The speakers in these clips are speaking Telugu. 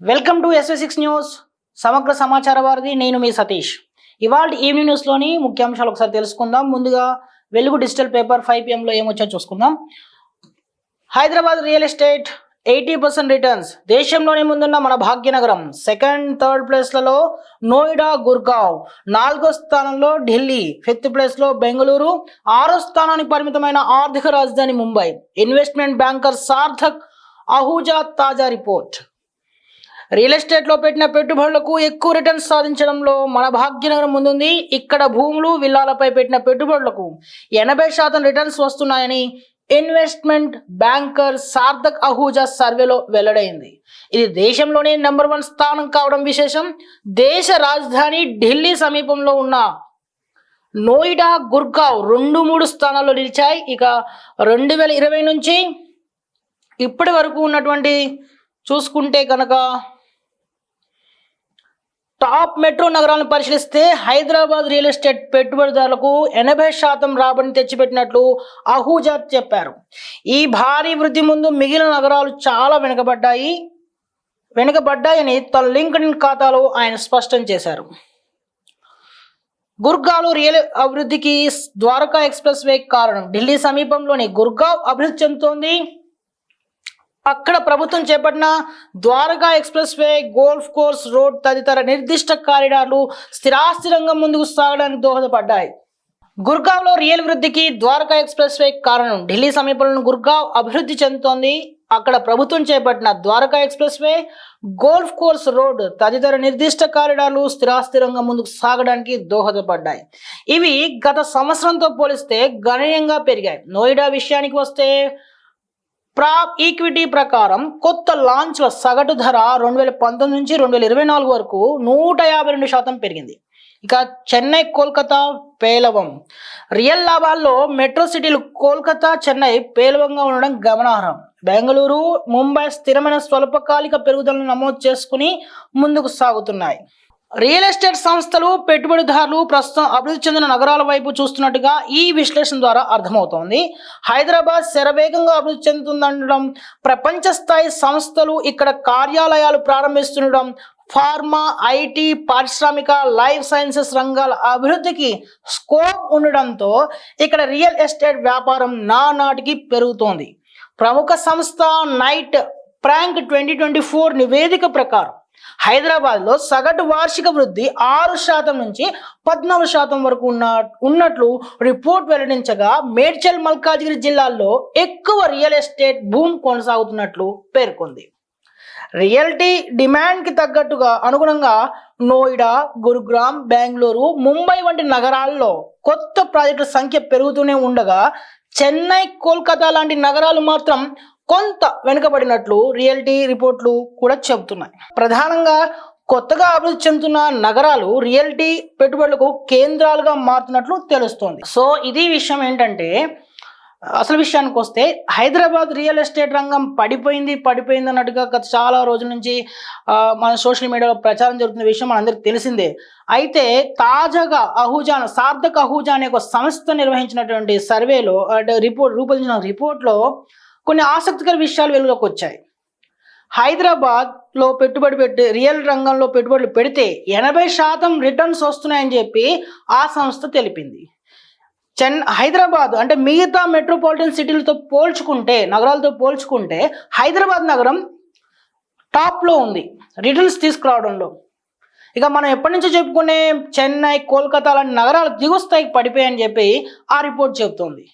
వెల్కమ్ టు SV6 న్యూస్ సమగ్ర సమాచార వారిది నేను మీ సతీష్. ఇవాళ ఈవినింగ్ న్యూస్లోని ముఖ్యాంశాలు ఒకసారి తెలుసుకుందాం. ముందుగా వెలుగు డిజిటల్ పేపర్ 5 PM లో ఏమొచ్చో చూసుకుందాం. Hyderabad real estate 80% returns. దేశంలోనే ముందున్న మన భాగ్యనగరం. సెకండ్ థర్డ్ ప్లేస్లలో నోయిడా, గుర్గావ్. 4వ స్థానంలో ఢిల్లీ. 5th ప్లేస్లో బెంగళూరు. 6వ స్థానానికి పరిమితమైన ఆర్థిక రాజధాని ముంబై. ఇన్వెస్ట్మెంట్ బ్యాంకర్ సార్థక్ అహూజా తాజా రిపోర్ట్. రియల్ ఎస్టేట్లో పెట్టిన పెట్టుబడులకు ఎక్కువ రిటర్న్స్ సాధించడంలో మన భాగ్యనగరం ముందుంది. ఇక్కడ భూములు, విల్లాలపై పెట్టిన పెట్టుబడులకు 80% రిటర్న్స్ వస్తున్నాయని ఇన్వెస్ట్మెంట్ బ్యాంకర్ సార్థక్ అహూజా సర్వేలో వెల్లడైంది. ఇది దేశంలోనే నెంబర్ 1 స్థానం కావడం విశేషం. దేశ రాజధాని ఢిల్లీ సమీపంలో ఉన్న నోయిడా, గుర్గావ్ 2-3 స్థానాల్లో నిలిచాయి. ఇక 2020 నుంచి ఇప్పటి వరకు ఉన్నటువంటి చూసుకుంటే కనుక టాప్ మెట్రో నగరాలను పరిశీలిస్తే హైదరాబాద్ రియల్ ఎస్టేట్ పెట్టుబడిదారులకు 80% రాబడిని తెచ్చిపెట్టినట్లు అహూజా చెప్పారు. ఈ భారీ వృద్ధి ముందు మిగిలిన నగరాలు చాలా వెనుకబడ్డాయని తన లింక్డ్ఇన్ ఖాతాలో ఆయన స్పష్టం చేశారు. గుర్గావ్లో రియల్ అభివృద్ధికి ద్వారకా ఎక్స్ప్రెస్ వే కారణం. ఢిల్లీ సమీపంలోని గుర్గావ్ అభివృద్ధి చెందుతోంది. అక్కడ ప్రభుత్వం చేపట్టిన Dwarka expressway, golf course road తదితర నిర్దిష్ట కారిడార్లు స్థిరాస్తి రంగం ముందుకు సాగడానికి దోహదపడ్డాయి. గుర్గావ్లో రియల్ వృద్ధికి ద్వారకా ఎక్స్ప్రెస్ వే కారణం. ఢిల్లీ సమీపంలో గుర్గావ్ అభివృద్ధి చెందుతోంది. అక్కడ ప్రభుత్వం చేపట్టిన Dwarka expressway, golf course road తదితర నిర్దిష్ట కారిడార్లు స్థిరాస్తి రంగం ముందుకు సాగడానికి దోహదపడ్డాయి. ఇవి గత సంవత్సరంతో పోలిస్తే గణనీయంగా పెరిగాయి. నోయిడా విషయానికి వస్తే ప్రాప్ ఈక్విటీ ప్రకారం కొత్త లాంచ్ల సగటు ధర 2019 నుంచి 2024 వరకు 152% పెరిగింది. ఇక చెన్నై, కోల్కతా పేలవం. రియల్ లాభాల్లో మెట్రో సిటీలు కోల్కతా, చెన్నై పేలవంగా ఉండడం గమనార్హం. బెంగళూరు, ముంబై స్థిరమైన స్వల్పకాలిక పెరుగుదలను నమోదు చేసుకుని ముందుకు సాగుతున్నాయి. రియల్ ఎస్టేట్ సంస్థలు, పెట్టుబడిదారులు ప్రస్తుతం అభివృద్ధి చెందిన నగరాల వైపు చూస్తున్నట్టుగా ఈ విశ్లేషణ ద్వారా అర్థమవుతోంది. హైదరాబాద్ శరవేగంగా అభివృద్ధి చెందుతుందనడం, ప్రపంచ స్థాయి సంస్థలు ఇక్కడ కార్యాలయాలు ప్రారంభిస్తుండడం, ఫార్మా, ఐటీ, పారిశ్రామిక, లైఫ్ సైన్సెస్ రంగాల అభివృద్ధికి స్కోప్ ఉండడంతో ఇక్కడ రియల్ ఎస్టేట్ వ్యాపారం నానాటికి పెరుగుతోంది. ప్రముఖ సంస్థ నైట్ ప్రాంక్ 2024 నివేదిక ప్రకారం హైదరాబాద్లో సగటు వార్షిక వృద్ధి 6% నుంచి 14% వరకు ఉన్నట్లు రిపోర్ట్ వెల్లడించగా, మేడ్చల్, మల్కాజిగిరి జిల్లాల్లో ఎక్కువ రియల్ ఎస్టేట్ భూమి కొనసాగుతున్నట్లు పేర్కొంది. రియల్టీ డిమాండ్కి తగ్గట్టుగా అనుగుణంగా నోయిడా, గురుగ్రామ్, బెంగళూరు, ముంబై వంటి నగరాల్లో కొత్త ప్రాజెక్టుల సంఖ్య పెరుగుతూనే ఉండగా, చెన్నై, కోల్కతా లాంటి నగరాలు మాత్రం కొంత వెనుకబడినట్లు రియల్టీ రిపోర్ట్లు కూడా చెబుతున్నాయి. ప్రధానంగా కొత్తగా అభివృద్ధి చెందుతున్న నగరాలు రియల్టీ పెట్టుబడులకు కేంద్రాలుగా మారుతున్నట్లు తెలుస్తోంది. సో ఇది విషయం ఏంటంటే, అసలు విషయానికి వస్తే హైదరాబాద్ రియల్ ఎస్టేట్ రంగం పడిపోయింది అన్నట్టుగా గత చాలా రోజుల నుంచి మన సోషల్ మీడియాలో ప్రచారం జరుగుతున్న విషయం మనందరికీ తెలిసిందే. అయితే తాజాగా సార్థక్ అహూజా అనే ఒక సంస్థ నిర్వహించినటువంటి సర్వేలో రూపొందించిన రిపోర్ట్లో కొన్ని ఆసక్తికర విషయాలు వెలుగులోకి వచ్చాయి. హైదరాబాద్లో రియల్ రంగంలో పెట్టుబడులు పెడితే 80% రిటర్న్స్ వస్తున్నాయని చెప్పి ఆ సంస్థ తెలిపింది. హైదరాబాద్ అంటే మిగతా మెట్రోపాలిటన్ సిటీలతో నగరాలతో పోల్చుకుంటే హైదరాబాద్ నగరం టాప్లో ఉంది రిటర్న్స్ తీసుకురావడంలో. ఇక మనం ఎప్పటి నుంచో చెప్పుకునే చెన్నై, కోల్కతా లాంటి నగరాలు దిగుస్థాయికి పడిపోయాయని చెప్పి ఆ రిపోర్ట్ చెబుతోంది.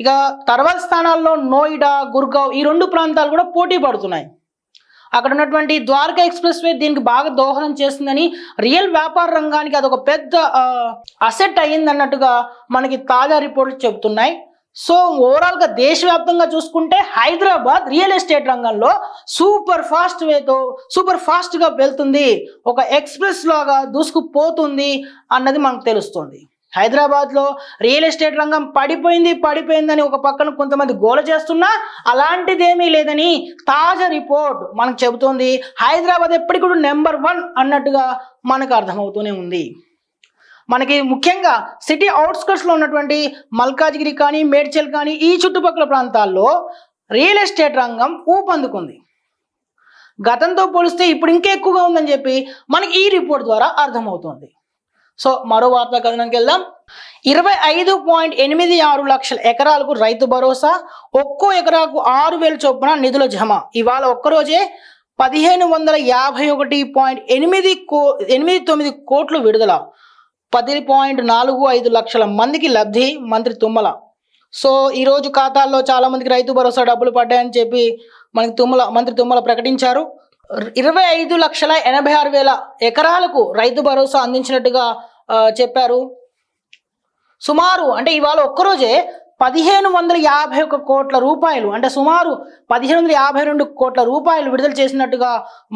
ఇక తర్వాత స్థానాల్లో నోయిడా, గుర్గావ్ ఈ 2 ప్రాంతాలు కూడా పోటీ పడుతున్నాయి. అక్కడ ఉన్నటువంటి ద్వారకా ఎక్స్ప్రెస్ వే దీనికి బాగా దోహదం చేస్తుందని, రియల్ వ్యాపార రంగానికి అదొక పెద్ద అసెట్ అయ్యింది అన్నట్టుగా మనకి తాజా రిపోర్ట్లు చెబుతున్నాయి. సో ఓవరాల్గా దేశవ్యాప్తంగా చూసుకుంటే హైదరాబాద్ రియల్ ఎస్టేట్ రంగంలో సూపర్ ఫాస్ట్గా వెళ్తుంది, ఒక ఎక్స్ప్రెస్ లాగా దూసుకుపోతుంది అన్నది మనకు తెలుస్తుంది. హైదరాబాద్లో రియల్ ఎస్టేట్ రంగం పడిపోయిందని ఒక పక్కన కొంతమంది గోల చేస్తున్నా అలాంటిదేమీ లేదని తాజా రిపోర్ట్ మనకు చెబుతోంది. హైదరాబాద్ ఎప్పటికీ కూడా నెంబర్ 1 అన్నట్టుగా మనకు అర్థమవుతూనే ఉంది. మనకి ముఖ్యంగా సిటీ అవుట్స్కర్ట్స్లో ఉన్నటువంటి మల్కాజిగిరి కానీ, మేడ్చల్ కానీ ఈ చుట్టుపక్కల ప్రాంతాల్లో రియల్ ఎస్టేట్ రంగం ఊపందుకుంది. గతంతో పోలిస్తే ఇప్పుడు ఇంకా ఎక్కువగా ఉందని చెప్పి మనకి ఈ రిపోర్ట్ ద్వారా అర్థమవుతుంది. సో మరో వార్తా కథనానికి వెళ్దాం. 25.86 లక్షల ఎకరాలకు రైతు భరోసా, ఒక్కో ఎకరాకు 6,000 చొప్పున నిధుల జమ. ఇవాళ ఒక్కరోజే 1581.89 కోట్లు విడుదల, 10.45 లక్షల మందికి లబ్ధి. మంత్రి తుమ్మల. సో ఈరోజు ఖాతాల్లో చాలా మందికి రైతు భరోసా డబ్బులు పడ్డాయని చెప్పి మనకి మంత్రి తుమ్మల ప్రకటించారు. 25,86,000 ఎకరాలకు రైతు భరోసా అందించినట్టుగా చెప్పారు. సుమారు అంటే ఇవాళ ఒక్కరోజే 1,551 కోట్ల రూపాయలు, అంటే సుమారు 1,552 కోట్ల రూపాయలు విడుదల చేసినట్టుగా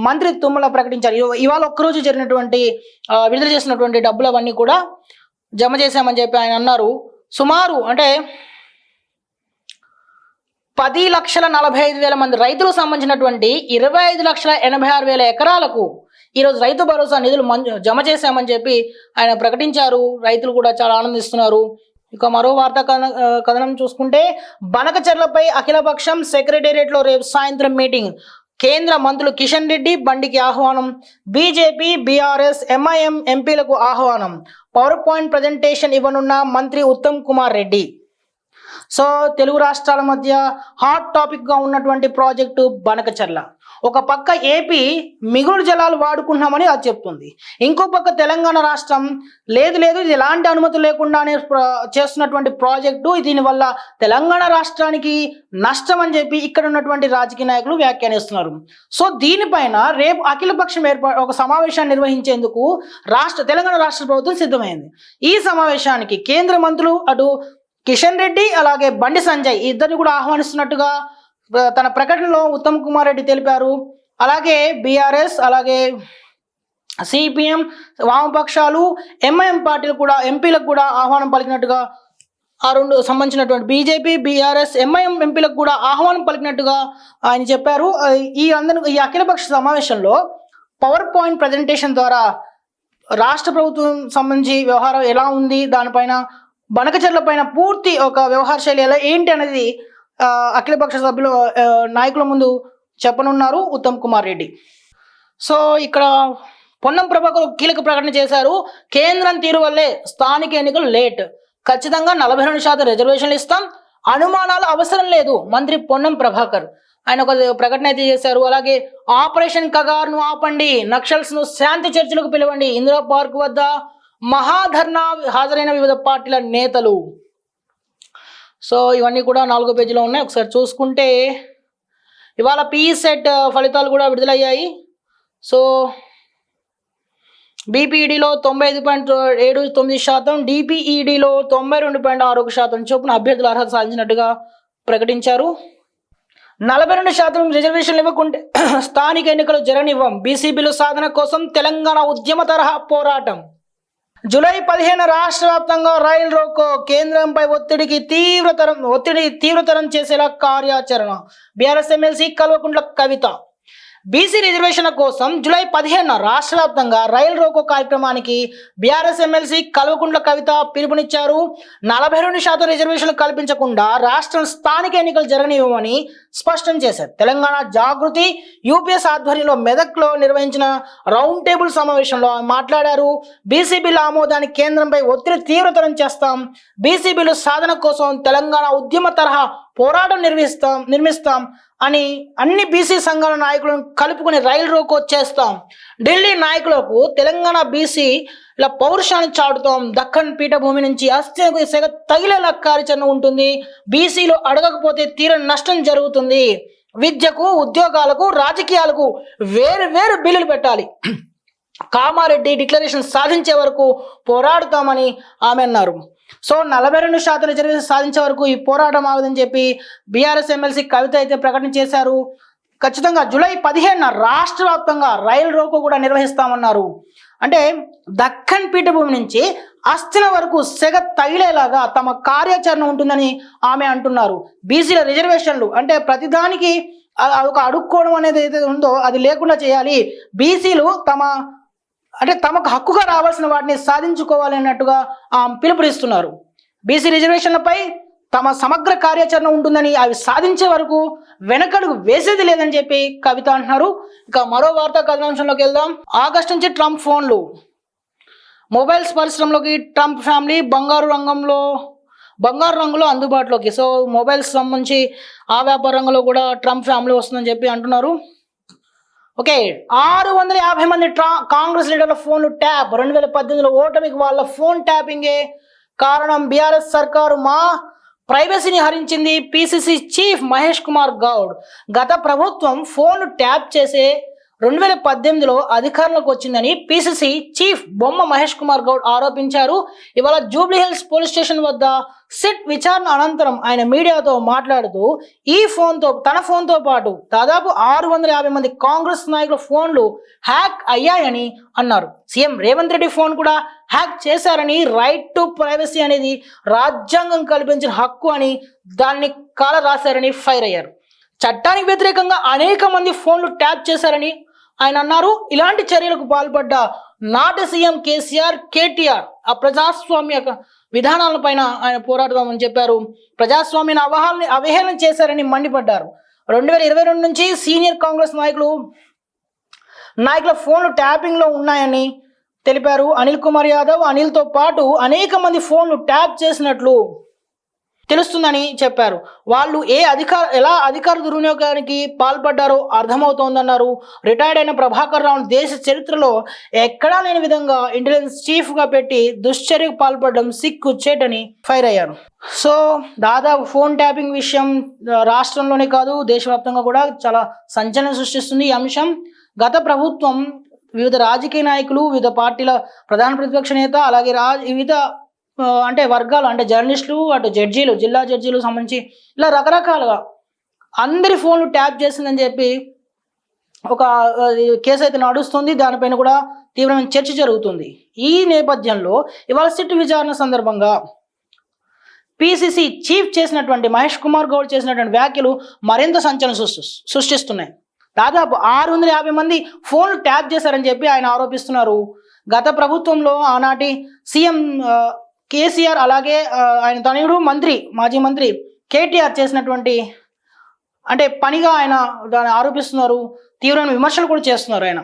మంత్రి తుమ్మల ప్రకటించారు. ఇవాళ ఒక్కరోజు జరిగినటువంటి విడుదల చేసినటువంటి డబ్బులు అవన్నీ కూడా జమ చేశామని చెప్పి ఆయన అన్నారు. సుమారు అంటే 10,45,000 మంది రైతులకు సంబంధించినటువంటి 25,86,000 ఎకరాలకు ఈరోజు రైతు భరోసా నిధులు జమ చేశామని చెప్పి ఆయన ప్రకటించారు. రైతులు కూడా చాలా ఆనందిస్తున్నారు. ఇక మరో వార్తా కథనం చూసుకుంటే, బనకచెర్లపై అఖిలపక్షం సెక్రటేరియట్లో రేపు సాయంత్రం మీటింగ్. కేంద్ర మంత్రులు కిషన్ రెడ్డి, బండికి ఆహ్వానం. బీజేపీ, బీఆర్ఎస్, ఎంఐఎం ఎంపీలకు ఆహ్వానం. పవర్ పాయింట్ ప్రజెంటేషన్ ఇవ్వనున్న మంత్రి ఉత్తమ్ కుమార్ రెడ్డి. సో తెలుగు రాష్ట్రాల మధ్య హాట్ టాపిక్గా ఉన్నటువంటి ప్రాజెక్టు బనకచెర్ల. ఒక పక్క ఏపీ మిగులు జలాలు వాడుకుంటున్నామని అది చెప్తుంది, ఇంకో పక్క తెలంగాణ రాష్ట్రం లేదు ఇది ఎలాంటి అనుమతి లేకుండానే చేస్తున్నటువంటి ప్రాజెక్టు, దీనివల్ల తెలంగాణ రాష్ట్రానికి నష్టం అని చెప్పి ఇక్కడ ఉన్నటువంటి రాజకీయ నాయకులు వ్యాఖ్యానిస్తున్నారు. సో దీనిపైన రేపు అఖిలపక్షం ఒక సమావేశాన్ని నిర్వహించేందుకు తెలంగాణ రాష్ట్ర ప్రభుత్వం సిద్ధమైంది. ఈ సమావేశానికి కేంద్ర మంత్రులు అటు కిషన్ రెడ్డి అలాగే బండి సంజయ్ ఇద్దరిని కూడా ఆహ్వానిస్తున్నట్టుగా తన ప్రకటనలో ఉత్తమ్ కుమార్ రెడ్డి తెలిపారు. అలాగే బీఆర్ఎస్, అలాగే సిపిఎం, వామపక్షాలు, ఎంఐఎం పార్టీలు కూడా ఎంపీలకు కూడా ఆహ్వానం పలికినట్టుగా ఆ రెండు సంబంధించినటువంటి బీజేపీ, బీఆర్ఎస్, ఎంఐఎం ఎంపీలకు కూడా ఆహ్వానం పలికినట్టుగా ఆయన చెప్పారు. ఈ అఖిలపక్ష సమావేశంలో పవర్ పాయింట్ ప్రజెంటేషన్ ద్వారా రాష్ట్ర ప్రభుత్వం సంబంధించి వ్యవహారం ఎలా ఉంది, దానిపైన బనకచెర్ల పైన పూర్తి ఒక వ్యవహార శైలి ఎలా ఏంటి అనేది అఖిలపక్ష సభ్యులు నాయకుల ముందు చెప్పనున్నారు ఉత్తమ్ కుమార్ రెడ్డి. సో ఇక్కడ పొన్నం ప్రభాకర్ కీలక ప్రకటన చేశారు. కేంద్రం తీరు వల్లే స్థానిక ఎన్నికలు లేట్, ఖచ్చితంగా 42% రిజర్వేషన్లు ఇస్తాం, అనుమానాలు అవసరం లేదు. మంత్రి పొన్నం ప్రభాకర్ ఆయన ఒక ప్రకటన అయితే చేశారు. అలాగే ఆపరేషన్ కగార్ను ఆపండి, నక్సల్స్ను శాంతి చర్చలకు పిలవండి, ఇందిరా పార్క్ వద్ద మహాధర్నా హాజరైన వివిధ పార్టీల నేతలు. సో ఇవన్నీ కూడా 4వ పేజీలో ఉన్నాయి. ఒకసారి చూసుకుంటే ఇవాళ PSET ఫలితాలు కూడా విడుదలయ్యాయి. సో బీపీఈడీలో 95.79%, డిపిఈడీలో 92.61% చొప్పున అభ్యర్థులు అర్హత సాధించినట్టుగా ప్రకటించారు. 42% రిజర్వేషన్లు ఇవ్వకుంటే స్థానిక ఎన్నికలు జరగనివ్వం, బీసీ బిల్లు సాధన కోసం తెలంగాణ ఉద్యమ తరహా పోరాటం. జూలై 15 రాష్ట్ర వ్యాప్తంగా రైలు రోకో, కేంద్రంపై ఒత్తిడి తీవ్రతరం చేసేలా కార్యాచరణ. BRS MLC Kalvakuntla Kavitha. BC రిజర్వేషన్ల కోసం జూలై 15 రాష్ట్ర వ్యాప్తంగా రైలు రోకో కార్యక్రమానికి బీఆర్ఎస్ ఎమ్మెల్సీ కల్వకుంట్ల కవిత పిలుపునిచ్చారు. 42% రిజర్వేషన్లు కల్పించకుండా రాష్ట్రం స్థానిక ఎన్నికలు జరగనివ్వమని స్పష్టం చేశారు. తెలంగాణ జాగృతి యూపీఎస్ ఆధ్వర్యంలో మెదక్లో నిర్వహించిన రౌండ్ టేబుల్ సమావేశంలో మాట్లాడారు. బీసీ బిల్లు ఆమోదానికి కేంద్రంపై ఒత్తిడి తీవ్రతరం చేస్తాం, బీసీ బిల్లు సాధన కోసం తెలంగాణ ఉద్యమ తరహా పోరాటం నిర్మిస్తాం అని అన్ని బీసీ సంఘాల నాయకులను కలుపుకొని రైలు రోకో చేస్తాం. ఢిల్లీ నాయకులకు తెలంగాణ బీసీల పౌరుషాన్ని చాటుతాం. దక్కన్ పీఠభూమి నుంచి అస్థికు సెగ తగిలేలా కార్యాచరణ ఉంటుంది. బీసీలు అడగకపోతే తీరని నష్టం జరుగుతుంది. విద్యకు, ఉద్యోగాలకు, రాజకీయాలకు వేరు బిల్లులు పెట్టాలి. కామారెడ్డి డిక్లరేషన్ సాధించే వరకు పోరాడుతామని ఆమె అన్నారు. సో 42% రిజర్వేషన్ సాధించే వరకు ఈ పోరాటం ఆగదని చెప్పి బీఆర్ఎస్ ఎమ్మెల్సీ కవిత అయితే ప్రకటన చేశారు. ఖచ్చితంగా జూలై 15 రాష్ట్ర వ్యాప్తంగా రైలు రోకో కూడా నిర్వహిస్తామన్నారు. అంటే దక్కన్ పీఠభూమి నుంచి అస్థిన వరకు సెగ తగిలేలాగా తమ కార్యాచరణ ఉంటుందని ఆమె అంటున్నారు. బీసీల రిజర్వేషన్లు అంటే ప్రతిదానికి ఒక అడుక్కోవడం అనేది ఏదైతే ఉందో అది లేకుండా చేయాలి. బీసీలు తమకు హక్కుగా రావాల్సిన వాటిని సాధించుకోవాలి అన్నట్టుగా పిలుపునిస్తున్నారు. బీసీ రిజర్వేషన్లపై తమ సమగ్ర కార్యాచరణ ఉంటుందని, అవి సాధించే వరకు వెనకడుగు వేసేది లేదని చెప్పి కవిత అంటున్నారు. ఇక మరో వార్తా కథనాంశంలోకి వెళ్దాం. ఆగస్టు నుంచి ట్రంప్ ఫోన్లు. మొబైల్స్ పరిశ్రమలోకి ట్రంప్ ఫ్యామిలీ బంగారు రంగులో అందుబాటులోకి. సో మొబైల్స్ సంబంధించి ఆ వ్యాపార రంగంలో కూడా ట్రంప్ ఫ్యామిలీ వస్తుందని చెప్పి అంటున్నారు. ఓకే, 650 మంది కాంగ్రెస్ లీడర్ల ఫోన్లు ట్యాప్. 2018లో ఓటమికి వాళ్ళ ఫోన్ ట్యాపింగే కారణం. బీఆర్ఎస్ సర్కారు మా ప్రైవసీని హరించింది. PCC chief Mahesh Kumar Goud. గత ప్రభుత్వం ఫోన్ ట్యాప్ చేసే 2018లో అధికారంలోకి వచ్చిందని పిసిసి చీఫ్ బొమ్మ మహేష్ కుమార్ గౌడ్ ఆరోపించారు. ఇవాళ జూబ్లీ హిల్స్ పోలీస్ స్టేషన్ వద్ద సిట్ విచారణ అనంతరం ఆయన మీడియాతో మాట్లాడుతూ తన ఫోన్తో పాటు దాదాపు 650 మంది కాంగ్రెస్ నాయకుల ఫోన్లు హ్యాక్ అయ్యాయని అన్నారు. సీఎం రేవంత్ రెడ్డి ఫోన్ కూడా హ్యాక్ చేశారని, రైట్ టు ప్రైవసీ అనేది రాజ్యాంగం కల్పించిన హక్కు అని దాన్ని కాల రాశారని ఫైర్ అయ్యారు. చట్టానికి వ్యతిరేకంగా అనేక మంది ఫోన్లు ట్యాప్ చేశారని ఆయన అన్నారు. ఇలాంటి చర్యలకు పాల్పడ్డ నాటి సీఎం కేటీఆర్ ఆ ప్రజాస్వామ్య విధానాలపైన ఆయన పోరాడదామని చెప్పారు. ప్రజాస్వామ్యాన్ని అవహేళన చేశారని మండిపడ్డారు. 2022 నుంచి సీనియర్ కాంగ్రెస్ నాయకుల ఫోన్లు ట్యాపింగ్లో ఉన్నాయని తెలిపారు. అనిల్ కుమార్ యాదవ్, అనిల్తో పాటు అనేక మంది ఫోన్లు ట్యాప్ చేసినట్లు తెలుస్తుందని చెప్పారు. వాళ్ళు ఎలా అధికార దుర్వినియోగానికి పాల్పడ్డారో అర్థమవుతోందన్నారు. రిటైర్డ్ అయిన ప్రభాకర్ రావును దేశ చరిత్రలో ఎక్కడా లేని విధంగా ఇంటెలిజెన్స్ చీఫ్గా పెట్టి దుశ్చర్యకు పాల్పడడం సిగ్గుచేటని ఫైర్ అయ్యారు. సో దాదాపు ఫోన్ ట్యాపింగ్ విషయం రాష్ట్రంలోనే కాదు దేశవ్యాప్తంగా కూడా చాలా సంచలనం సృష్టిస్తుంది ఈ అంశం. గత ప్రభుత్వం వివిధ రాజకీయ నాయకులు, వివిధ పార్టీల ప్రధాన ప్రతిపక్ష నేత, అలాగే వివిధ అంటే వర్గాలు, అంటే జర్నలిస్టులు, అటు జడ్జీలు, జిల్లా జడ్జీలు సంబంధించి ఇలా రకరకాలుగా అందరి ఫోన్లు ట్యాప్ చేసిందని చెప్పి ఒక కేసు అయితే నడుస్తుంది. దానిపైన కూడా తీవ్రమైన చర్చ జరుగుతుంది. ఈ నేపథ్యంలో ఇవాళ సిట్ విచారణ సందర్భంగా పిసిసి చీఫ్ చేసినటువంటి మహేష్ కుమార్ గౌడ్ చేసినటువంటి వ్యాఖ్యలు మరింత సంచలనం సృష్టిస్తున్నాయి. దాదాపు 650 మంది ఫోన్లు ట్యాప్ చేశారని చెప్పి ఆయన ఆరోపిస్తున్నారు. గత ప్రభుత్వంలో ఆనాటి సీఎం కేసీఆర్, అలాగే ఆయన తనయుడు మాజీ మంత్రి కేటీఆర్ చేసినటువంటి అంటే పనిగా ఆయన దాన్ని ఆరోపిస్తున్నారు. తీవ్రమైన విమర్శలు కూడా చేస్తున్నారు ఆయన.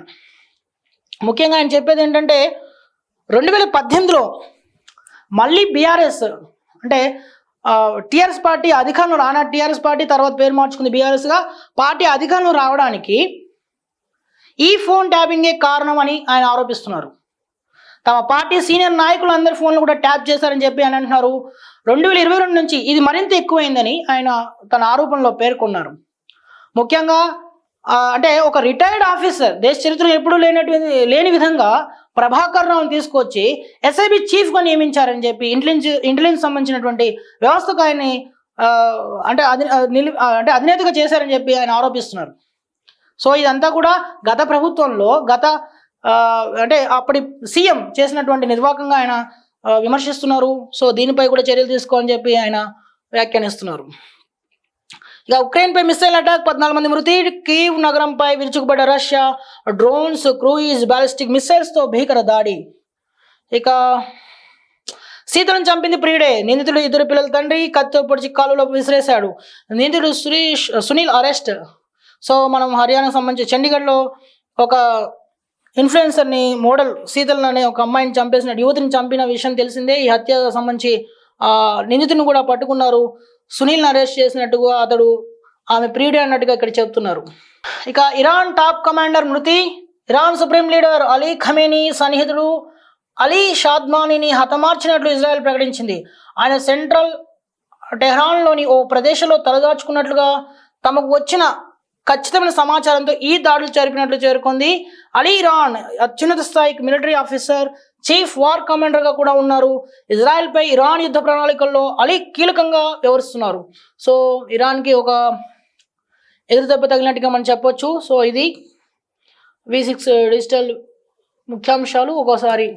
ముఖ్యంగా ఆయన చెప్పేది ఏంటంటే 2018లో మళ్ళీ బీఆర్ఎస్ అంటే టీఆర్ఎస్ పార్టీ అధికారంలో ఆనాటి టీఆర్ఎస్ పార్టీ తర్వాత పేరు మార్చుకుంది బీఆర్ఎస్గా, పార్టీ అధికారంలో రావడానికి ఈ ఫోన్ ట్యాపింగే కారణం అని ఆయన ఆరోపిస్తున్నారు. తమ పార్టీ సీనియర్ నాయకులు అందరి ఫోన్లు కూడా ట్యాప్ చేశారని చెప్పి ఆయన అంటున్నారు. 2022 నుంచి ఇది మరింత ఎక్కువైందని ఆయన తన ఆరోపణలో పేర్కొన్నారు. ముఖ్యంగా అంటే ఒక రిటైర్డ్ ఆఫీసర్, దేశ చరిత్రలో ఎప్పుడూ లేని విధంగా ప్రభాకర్ రావుని తీసుకొచ్చి ఎస్ఐబి చీఫ్గా నియమించారని చెప్పి ఇంటెలిజెన్స్ సంబంధించినటువంటి వ్యవస్థకు ఆయన్ని అంటే అధినేతగా చేశారని చెప్పి ఆయన ఆరోపిస్తున్నారు. సో ఇదంతా కూడా గత ప్రభుత్వంలో అంటే అప్పటి సీఎం చేసినటువంటి నిర్వాహకంగా ఆయన విమర్శిస్తున్నారు. సో దీనిపై కూడా చర్యలు తీసుకోవాలని చెప్పి ఆయన వ్యాఖ్యానిస్తున్నారు. ఇక ఉక్రెయిన్పై మిసైల్ అటాక్, 14 మంది మృతి. కీవ్ నగరంపై విరుచుకుపడ్డ రష్యా. డ్రోన్స్, క్రూయిజ్, బాలిస్టిక్ మిసైల్స్తో భీకర దాడి. ఇక సీతలను చంపింది ప్రియుడే. నిందితుడు 2 పిల్లల తండ్రి. కత్తితో పొడిచి కాలులో విసిరేశాడు. నిందితుడు సునీల్ అరెస్ట్. సో మనం హర్యానాకు సంబంధించి చండీగఢ్లో ఒక ఇన్ఫ్లుయెన్సర్ని, మోడల్ శీతల్ అనే ఒక అమ్మాయిని చంపేసిన యువతిని చంపిన విషయం తెలిసిందే. ఈ హత్య సంబంధించి నిందితుని కూడా పట్టుకున్నారు. సునీల్ని అరెస్ట్ చేసినట్టుగా అతడు ఆమె ప్రియుడే అన్నట్టుగా ఇక్కడ చెప్తున్నారు. ఇక ఇరాన్ టాప్ కమాండర్ మృతి. Iran supreme leader Ali Khamenei సన్నిహితుడు అలీ షాద్మానీని హతమార్చినట్లు ఇజ్రాయెల్ ప్రకటించింది. ఆయన సెంట్రల్ టెహ్రాన్లోని ఓ ప్రదేశంలో తలదాచుకున్నట్లుగా తమకు వచ్చిన ఖచ్చితమైన సమాచారంతో ఈ దాడులు జరిపినట్లు చేరుకుంది. అలీ ఇరాన్ అత్యున్నత స్థాయి మిలిటరీ ఆఫీసర్, చీఫ్ వార్ కమాండర్గా కూడా ఉన్నారు. ఇజ్రాయెల్పై ఇరాన్ యుద్ధ ప్రణాళికల్లో అలీ కీలకంగా వ్యవహరిస్తున్నారు. సో ఇరాన్కి ఒక ఎదురుదెబ్బ తగిలినట్టుగా మనం చెప్పొచ్చు. సో ఇది V6 డిజిటల్ ముఖ్యాంశాలు. ఒకసారి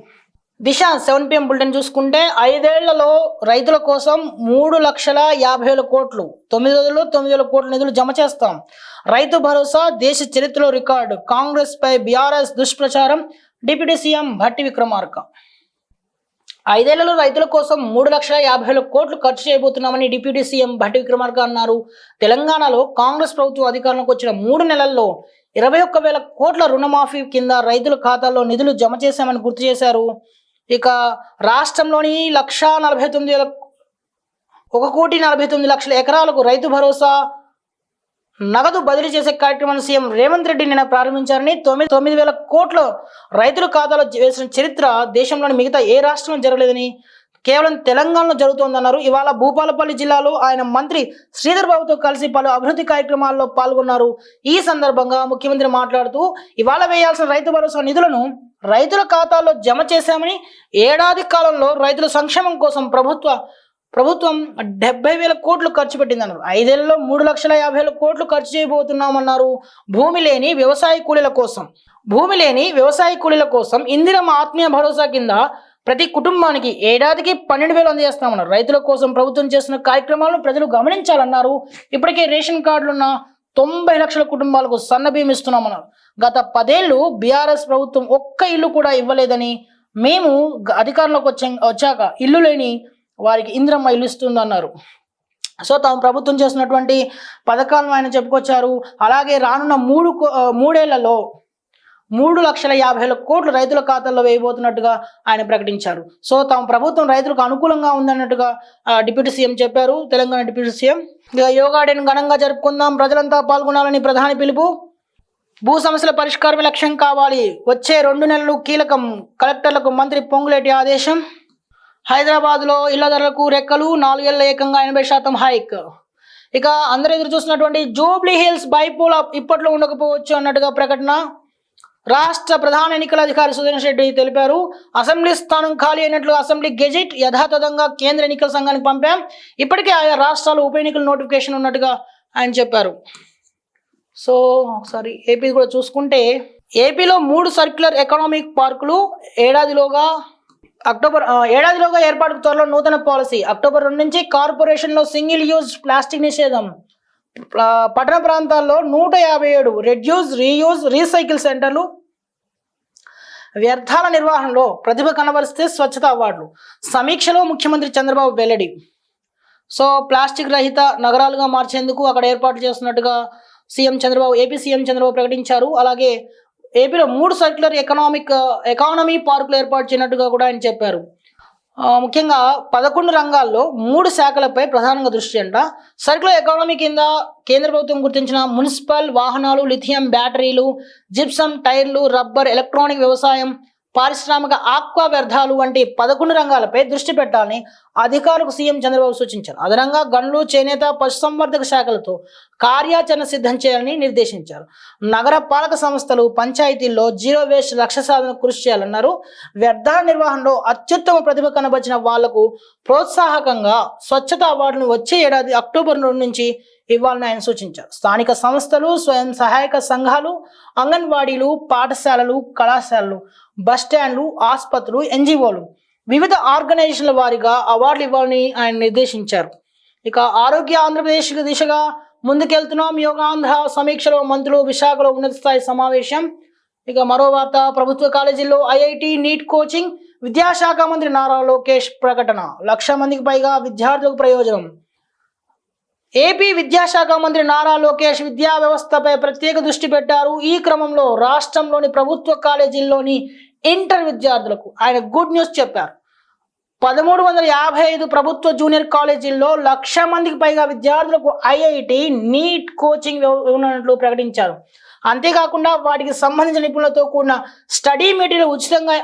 దిశ 7 PM బులెటిన్ చూసుకుంటే 5 ఏళ్లలో రైతుల కోసం 3,50,000 కోట్లు, 9 రోజుల్లో 9,000 కోట్ల నిధులు జమ చేస్తాం. రైతు భరోసా దేశ చరిత్రలో రికార్డు. కాంగ్రెస్ పై బీఆర్ఎస్ దుష్ప్రచారం. Deputy CM Bhatti Vikramarka. 5 ఏళ్లలో రైతుల కోసం 3,50,000 కోట్లు ఖర్చు చేయబోతున్నామని డిప్యూటీ సీఎం భట్టి విక్రమార్క అన్నారు. తెలంగాణలో కాంగ్రెస్ ప్రభుత్వం అధికారంలోకి వచ్చిన 3 నెలల్లో 21,000 కోట్ల రుణమాఫీ కింద రైతుల ఖాతాల్లో నిధులు జమ చేశామని గుర్తు చేశారు. ఇక రాష్ట్రంలోని 1,49,00,000 ఎకరాలకు రైతు భరోసా నగదు బదిలీ చేసే కార్యక్రమాన్ని సీఎం రేవంత్ రెడ్డి నిన్న ప్రారంభించారని 9,000 కోట్ల రైతుల ఖాతాలో వేసిన చరిత్ర దేశంలోని మిగతా ఏ రాష్ట్రంలో జరగలేదని కేవలం తెలంగాణలో జరుగుతోందన్నారు. ఇవాళ భూపాలపల్లి జిల్లాలో ఆయన మంత్రి శ్రీధర్ బాబుతో కలిసి పలు అభివృద్ధి కార్యక్రమాల్లో పాల్గొన్నారు. ఈ సందర్భంగా ముఖ్యమంత్రి మాట్లాడుతూ ఇవాళ వేయాల్సిన రైతు భరోసా నిధులను రైతుల ఖాతాల్లో జమ చేశామని, ఏడాది కాలంలో రైతుల సంక్షేమం కోసం ప్రభుత్వం 70,000 కోట్లు ఖర్చు పెట్టిందన్నారు. 5 ఏళ్లలో 3,50,000 కోట్లు ఖర్చు చేయబోతున్నామన్నారు. భూమి లేని వ్యవసాయ కూలీల కోసం ఇందిరమ్మ ఆత్మీయ భరోసా కింద ప్రతి కుటుంబానికి ఏడాదికి 12,000 అందజేస్తామన్నారు. రైతుల కోసం ప్రభుత్వం చేస్తున్న కార్యక్రమాలను ప్రజలు గమనించాలన్నారు. ఇప్పటికే రేషన్ కార్డులున్న 90 లక్షల కుటుంబాలకు సన్న బియ్యం ఇస్తున్నామన్నారు. గత 10 ఏళ్లు బీఆర్ఎస్ ప్రభుత్వం ఒక్క ఇల్లు కూడా ఇవ్వలేదని, మేము అధికారంలోకి వచ్చాక ఇల్లు లేని వారికి ఇందిరమ్మ ఇల్లు ఇస్తుందన్నారు. సో తాము ప్రభుత్వం చేస్తున్నటువంటి పథకాలను ఆయన చెప్పుకొచ్చారు. అలాగే రానున్న 3 ఏళ్లలో 3,50,000 కోట్లు రైతుల ఖాతాల్లో వేయబోతున్నట్టుగా ఆయన ప్రకటించారు. సో తమ ప్రభుత్వం రైతులకు అనుకూలంగా ఉందన్నట్టుగా డిప్యూటీ సీఎం చెప్పారు. తెలంగాణ డిప్యూటీ సీఎం యోగా డేను ఘనంగా జరుపుకుందాం, ప్రజలంతా పాల్గొనాలని ప్రధాని పిలుపు. భూ సమస్యల పరిష్కారమే లక్ష్యం కావాలి, వచ్చే 2 నెలలు కీలకం, కలెక్టర్లకు మంత్రి పొంగులేటి ఆదేశం. హైదరాబాద్లో ఇళ్ల ధరలకు రెక్కలు, 4 ఏళ్ల ఏకంగా 80% హైక్. ఇక అందరూ ఎదురు చూసినటువంటి జూబ్లీ హిల్స్ బైపోల్ ఇప్పట్లో ఉండకపోవచ్చు అన్నట్టుగా ప్రకటన రాష్ట్ర ప్రధాన ఎన్నికల అధికారి సుధీర్ రెడ్డి తెలిపారు. అసెంబ్లీ స్థానం ఖాళీ అయినట్లు అసెంబ్లీ గెజిట్ యథాతథంగా కేంద్ర ఎన్నికల సంఘానికి పంపాం. ఇప్పటికే ఆయా రాష్ట్రాలు ఉప ఎన్నికల నోటిఫికేషన్ ఉన్నట్టుగా ఆయన చెప్పారు. సో ఒకసారి ఏపీ కూడా చూసుకుంటే ఏపీలో 3 సర్క్యులర్ ఎకనామిక్ పార్కులు ఏడాదిలోగా ఏర్పాటుకు త్వరలో నూతన పాలసీ. అక్టోబర్ 2 నుంచి కార్పొరేషన్లో సింగిల్ యూజ్ ప్లాస్టిక్ నిషేధం. పట్టణ ప్రాంతాల్లో 157 రెడ్యూస్, రీయూజ్, రీసైకిల్ సెంటర్లు. వ్యర్థాల నిర్వహణలో ప్రతిభ కనబరిస్తే స్వచ్ఛత అవార్డులు. సమీక్షలో ముఖ్యమంత్రి చంద్రబాబు వెల్లడి. సో ప్లాస్టిక్ రహిత నగరాలుగా మార్చేందుకు అక్కడ ఏర్పాటు చేస్తున్నట్టుగా ఏపీ సీఎం చంద్రబాబు ప్రకటించారు. అలాగే ఏపీలో 3 సర్క్యులర్ ఎకానమీ పార్కులు ఏర్పాటు చేయనట్టుగా కూడా ఆయన చెప్పారు. ముఖ్యంగా 11 రంగాల్లో 3 శాఖలపై ప్రధానంగా దృష్టి అంట. సర్క్యులర్ ఎకానమీ కింద కేంద్ర ప్రభుత్వం గుర్తించిన మున్సిపల్ వాహనాలు, లిథియం బ్యాటరీలు, జిప్సం, టైర్లు, రబ్బర్, ఎలక్ట్రానిక్, వ్యవసాయం, పారిశ్రామిక, ఆక్వా వ్యర్థాలు వంటి 11 రంగాలపై దృష్టి పెట్టాలని అధికారులకు సీఎం చంద్రబాబు సూచించారు. అదనంగా గనులు, చేనేత, పశుసంవర్ధక శాఖలతో కార్యాచరణ సిద్ధం చేయాలని నిర్దేశించారు. నగర పాలక సంస్థలు, పంచాయతీల్లో జీరో వేస్ట్ లక్ష్య సాధన కృషి చేయాలన్నారు. వ్యర్థాల నిర్వహణలో అత్యుత్తమ ప్రతిభ కనబరిచిన వాళ్లకు ప్రోత్సాహకంగా స్వచ్ఛత అవార్డును వచ్చే ఏడాది అక్టోబర్ 2 నుంచి ఇవ్వాలని ఆయన సూచించారు. స్థానిక సంస్థలు, స్వయం సహాయక సంఘాలు, అంగన్వాడీలు, పాఠశాలలు, కళాశాలలు, బస్టాండ్లు, ఆసుపత్రులు, ఎన్జిఓలు, వివిధ ఆర్గనైజేషన్ల వారీగా అవార్డులు ఇవ్వాలని ఆయన నిర్దేశించారు. ఇక ఆరోగ్య ఆంధ్రప్రదేశ్ దిశగా ముందుకెళ్తున్నాం. యోగాంధ్ర సమీక్షలో మంత్రులు విశాఖలో ఉన్నత స్థాయి సమావేశం. ఇక మరో వార్త, ప్రభుత్వ కాలేజీల్లో ఐఐటి నీట్ కోచింగ్. విద్యాశాఖ మంత్రి నారా లోకేష్ ప్రకటన. 1,00,000 మందికి పైగా విద్యార్థులకు ప్రయోజనం. ఏపీ విద్యాశాఖ మంత్రి నారా లోకేష్ విద్యా వ్యవస్థపై ప్రత్యేక దృష్టి పెట్టారు. ఈ క్రమంలో రాష్ట్రంలోని ప్రభుత్వ కాలేజీల్లోని ఇంటర్ విద్యార్థులకు ఆయన గుడ్ న్యూస్ చెప్పారు. 1,355 ప్రభుత్వ జూనియర్ కాలేజీల్లో 1,00,000 మందికి పైగా విద్యార్థులకు ఐఐటి నీట్ కోచింగ్ ఇవ్వనున్నట్లు ప్రకటించారు. అంతేకాకుండా వాటికి సంబంధించిన నిపుణులతో కూడిన స్టడీ మెటీరియల్ ఉచితంగా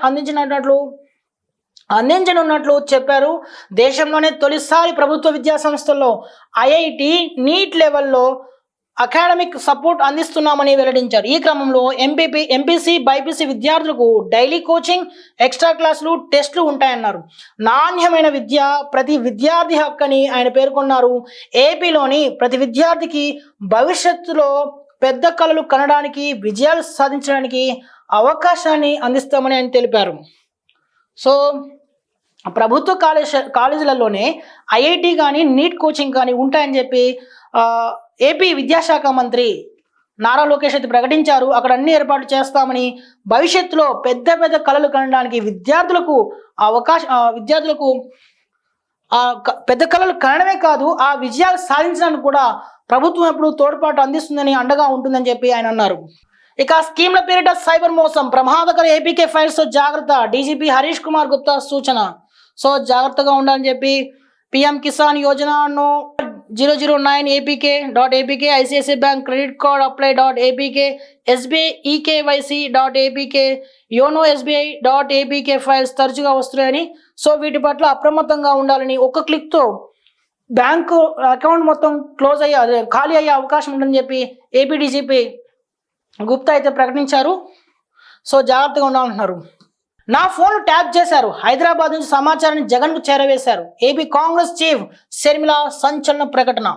అందించనున్నట్లు చెప్పారు. దేశంలోనే తొలిసారి ప్రభుత్వ విద్యా సంస్థల్లో ఐఐటి నీట్ లెవెల్లో అకాడమిక్ సపోర్ట్ అందిస్తున్నామని వెల్లడించారు. ఈ క్రమంలో ఎంపీసీ, బైపీసీ విద్యార్థులకు డైలీ కోచింగ్, ఎక్స్ట్రా క్లాసులు, టెస్టులు ఉంటాయన్నారు. నాణ్యమైన విద్య ప్రతి విద్యార్థి హక్కని ఆయన పేర్కొన్నారు. ఏపీలోని ప్రతి విద్యార్థికి భవిష్యత్తులో పెద్ద కళలు కనడానికి, విజయాలు సాధించడానికి అవకాశాన్ని అందిస్తామని ఆయన తెలిపారు. సో ప్రభుత్వ కాలేజీలలోనే ఐఐటి కానీ నీట్ కోచింగ్ కానీ ఉంటాయని చెప్పి ఏపీ విద్యాశాఖ మంత్రి నారా లోకేష్ అయితే ప్రకటించారు. అక్కడ అన్ని ఏర్పాట్లు చేస్తామని, భవిష్యత్తులో పెద్ద పెద్ద కళలు కనడానికి విద్యార్థులకు విద్యార్థులకు పెద్ద కళలు కనడమే కాదు, ఆ విజయాలు సాధించడానికి కూడా ప్రభుత్వం ఎప్పుడు తోడ్పాటు అందిస్తుందని, అండగా ఉంటుందని చెప్పి ఆయన అన్నారు. ఇక స్కీమ్ల పేరిట సైబర్ మోసం, ప్రమాదకర ఏపీకే ఫైల్స్ తో జాగ్రత్త, డీజీపీ హరీష్ కుమార్ గుప్తా సూచన. సో జాగ్రత్తగా ఉండాలని చెప్పి పిఎం కిసాన్ యోజనను 009 apk.apk, ICICI bank credit card apply.apk, SBI eKYC.apk, YONO SBI.apk files తరచుగా వస్తున్నాయని, సో వీటి పట్ల అప్రమత్తంగా ఉండాలని, ఒక్క క్లిక్తో బ్యాంకు అకౌంట్ మొత్తం ఖాళీ అయ్యే అవకాశం ఉందని చెప్పి ఏపీ డీజీపీ గుప్తా అయితే ప్రకటించారు. సో జాగ్రత్తగా ఉండాలంటున్నారు. నా ఫోన్ ట్యాప్ చేశారు, హైదరాబాద్ నుంచి సమాచారాన్ని జగన్కు చేరవేశారు, ఏపీ కాంగ్రెస్ చీఫ్ షర్మిల సంచలన ప్రకటన.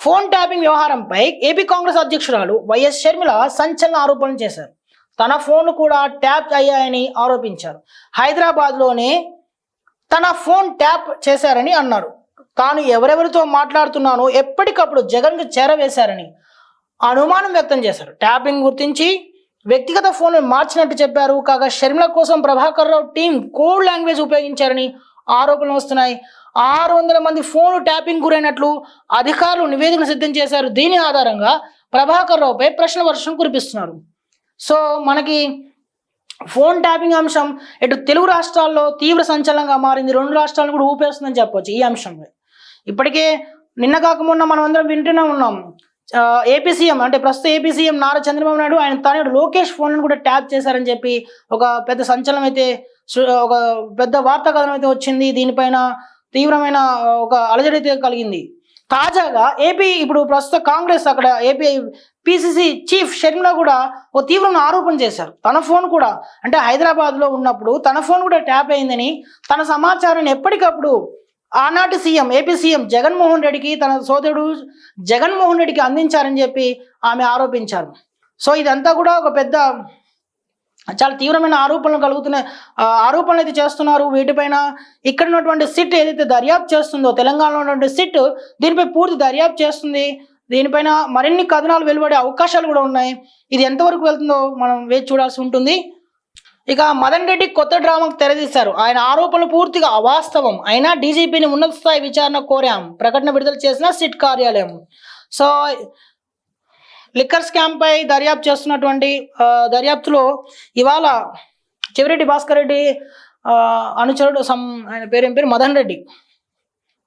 ఫోన్ ట్యాపింగ్ వ్యవహారంపై ఏపీ కాంగ్రెస్ అధ్యక్షురాలు వైఎస్ షర్మిల సంచలన ఆరోపణలు చేశారు. తన ఫోన్లు కూడా ట్యాప్ అయ్యాయని ఆరోపించారు. హైదరాబాద్లోనే తన ఫోన్ ట్యాప్ చేశారని అన్నారు. తాను ఎవరెవరితో మాట్లాడుతున్నానో ఎప్పటికప్పుడు జగన్కు చేరవేశారని అనుమానం వ్యక్తం చేశారు. ట్యాపింగ్ గుర్తించి వ్యక్తిగత ఫోన్ మార్చినట్టు చెప్పారు. కాగా షర్మిల కోసం Prabhakar Rao team code language ఉపయోగించారని ఆరోపణలు వస్తున్నాయి. 600 మంది ఫోన్లు ట్యాపింగ్ గురైనట్లు అధికారులు నివేదికను సిద్ధం చేశారు. దీని ఆధారంగా ప్రభాకర్ రావుపై ప్రశ్న వర్షం కురిపిస్తున్నారు. సో మనకి ఫోన్ ట్యాపింగ్ అంశం ఇటు తెలుగు రాష్ట్రాల్లో తీవ్ర సంచలనంగా మారింది. 2 రాష్ట్రాలను కూడా ఊపేస్తుందని చెప్పొచ్చు ఈ అంశంపై. ఇప్పటికే నిన్న కాకమున్న మనం అందరం వింటూనే ఉన్నాం. ఏపీ సీఎం అంటే ప్రస్తుత ఏపీ సీఎం నారా చంద్రబాబు నాయుడు ఆయన తనయుడు లోకేష్ ఫోన్లను కూడా ట్యాప్ చేశారని చెప్పి ఒక పెద్ద సంచలనం అయితే, ఒక పెద్ద వార్తా కథనం అయితే వచ్చింది. దీనిపైన తీవ్రమైన ఒక అలజడి అయితే కలిగింది. తాజాగా ఏపీ ఇప్పుడు ప్రస్తుత కాంగ్రెస్ అక్కడ ఏపీ పిసిసి చీఫ్ షర్మిల కూడా ఒక తీవ్రమైన ఆరోపణ చేశారు. తన ఫోన్ కూడా అంటే హైదరాబాద్లో ఉన్నప్పుడు తన ఫోన్ కూడా ట్యాప్ అయిందని, తన సమాచారాన్ని ఎప్పటికప్పుడు ఆనాటి సీఎం ఏపీ సీఎం జగన్మోహన్ రెడ్డికి, తన సోదరుడు జగన్మోహన్ రెడ్డికి అందించారని చెప్పి ఆమె ఆరోపించారు. సో ఇదంతా కూడా ఒక పెద్ద చాలా తీవ్రమైన ఆరోపణలు అయితే చేస్తున్నారు. వీటిపైన ఇక్కడ ఉన్నటువంటి సిట్ ఏదైతే దర్యాప్తు చేస్తుందో, తెలంగాణలో ఉన్నటువంటి సిట్ దీనిపై పూర్తి దర్యాప్తు చేస్తుంది. దీనిపైన మరిన్ని కథనాలు వెలువడే అవకాశాలు కూడా ఉన్నాయి. ఇది ఎంతవరకు వెళ్తుందో మనం వేచి చూడాల్సి ఉంటుంది. ఇక మదన్ రెడ్డి కొత్త డ్రామాకు తెరదీశారు. ఆయన ఆరోపణలు పూర్తిగా అవాస్తవం అయినా డీజీపీని ఉన్నత స్థాయి విచారణ కోరాం, ప్రకటన విడుదల చేసిన సిట్ కార్యాలయం. సో లిక్కర్ స్కామ్ పై దర్యాప్తు చేస్తున్నటువంటి దర్యాప్తులో ఇవాళ చెవిరెడ్డి భాస్కర్ రెడ్డి అనుచరుడు ఆయన పేరు మదన్ రెడ్డి,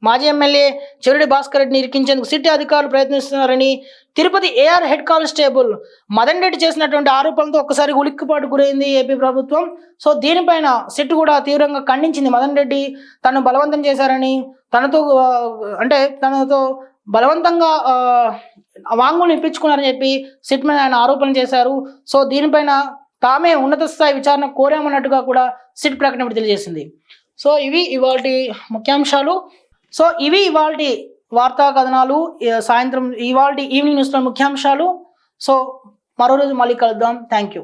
మాజీ ఎమ్మెల్యే చెవిరెడ్డి భాస్కర్ రెడ్డిని ఇరికించేందుకు సిట్ అధికారులు ప్రయత్నిస్తున్నారని Tirupati AR head constable Madan Reddy చేసినటువంటి ఆరోపణలతో ఒక్కసారి ఉలిక్కిపాటు గురైంది ఏపీ ప్రభుత్వం. సో దీనిపైన సిట్ కూడా తీవ్రంగా ఖండించింది. మదన్ రెడ్డి తను బలవంతం చేశారని, తనతో బలవంతంగా వాంగ్మూలం ఇప్పించుకున్నారని చెప్పి సిట్ మీద ఆయన ఆరోపణ చేశారు. సో దీనిపైన తామే ఉన్నత స్థాయి విచారణ కోరామన్నట్టుగా కూడా సిట్ ప్రకటన విడుదల చేసింది. సో ఇవి ఇవాల్టి ముఖ్యాంశాలు. సో ఇవి ఇవాల్టి వార్తా కథనాలు, సాయంత్రం ఇవాల్టి ఈవినింగ్ న్యూస్లో ముఖ్యాంశాలు. సో మరో రోజు మళ్ళీ కలుద్దాం. Thank you.